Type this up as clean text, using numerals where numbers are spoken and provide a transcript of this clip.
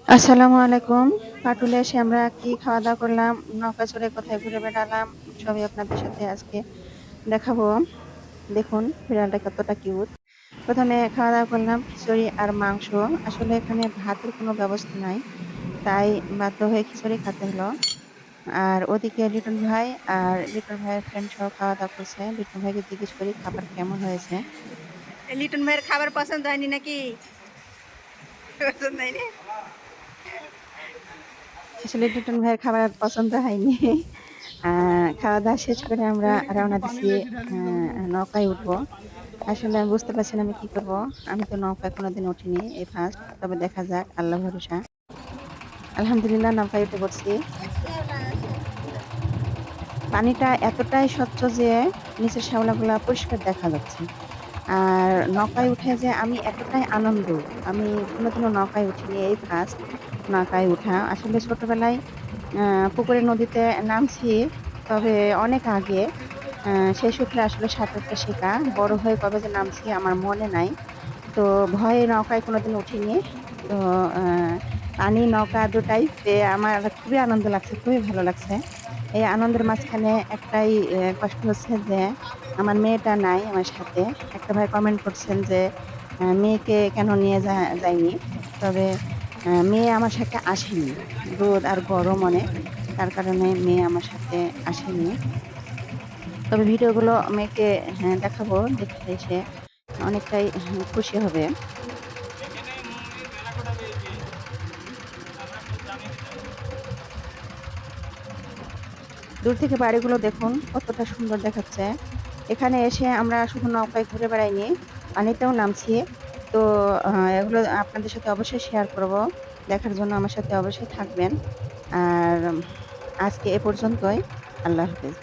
আসসালামু আলাইকুম। পাটুলে এসে আমরা কি খাওয়া-দাওয়া করলাম, নৌকা চড়ে কোথায় ঘুরে বেড়ালাম, সবই আপনাদের সাথে আজকে দেখাবো। দেখুন বিড়ালটা কতটা কিউট। ১ম এ খাওয়া-দাওয়া করলাম খিচুড়ি আর মাংস। আসলে এখানে ভাতের কোনো ব্যবস্থা নাই। তাই বাধ্য হয়ে খিচুড়ি খেতে হলো। আর ওদিকে লিটন ভাই আর লিটন ভাইয়ের ফ্রেন্ড সহ খাওয়া-দাওয়া করছে। লিটন ভাইকে জিজ্ঞেস করি খাবার কেমন হয়েছে? লিটন ভাইয়ের খাবার পছন্দ হয়নি নাকি? পছন্দ হয়নি? আসলে লিটন ভাইয়ের খাবার পছন্দ হয়নি। আ খাওয়া-দাওয়া শেষ করে আমরা রওনা দিছি নৌকায় উঠবো। আসলে আমি বুঝতে পারছি না আমি কি করব। আমি তো নৌকায় কোনোদিন উঠিনি, এই ফার্স্ট। তবে দেখা যাক, আল্লাহ ভরসা। আলহামদুলিল্লাহ নৌকায় উঠে পড়ছি। পানিটা এতটাই স্বচ্ছ যে নিচের শ্যাওলাগুলা পরিষ্কার দেখা যাচ্ছে। আর নৌকায় উঠে যে আমি এতটাই আনন্দ, আমি কোনোদিনও নৌকায় উঠিনি, এই ফার্স্ট নৌকায় উঠা। আসলে ছোটবেলায় আ পুকুরে নদীতে নামছি, তবে অনেক আগে। আ সেই সূত্রে আসলে সাঁতারটা শেখা। বড় হয়ে কবে যে নামছি আমার মনে নাই। তো ভয়ে নৌকায় কোনোদিন উঠিনি। তো আ পানি, নৌকা ২ টাই পেয়ে আমার খুবই আনন্দ লাগছে, খুবই ভালো লাগছে। এই আনন্দের মাঝখানে একটাই কষ্ট হচ্ছে যে আমার মেয়েটা নাই আমার সাথে। একটা ভাই কমেন্ট করছেন যে মেয়েকে কেন নিয়ে যায়নি। তবে মেয়ে আমার সাথে আসেনি। রোদ আর গরম অনেক। তার কারণে মেয়ে আমার সাথে আসেনি। তবে ভিডিওগুলো মেয়েকে দেখাবো। দেখলে সে অনেকটাই খুশি হবে। দূর থেকে বাড়িগুলো দেখুন কতটা সুন্দর দেখাচ্ছে। এখানে এসে আমরা শুধু নৌকায় ঘুরে বেড়াইনি, পানিতেও নামছি। তো এগুলো আপনাদের সাথে অবশ্যই শেয়ার করব। দেখার জন্য আমার সাথে অবশ্যই থাকবেন। আর আজকে এ পর্যন্তই। আল্লাহ হাফেজ।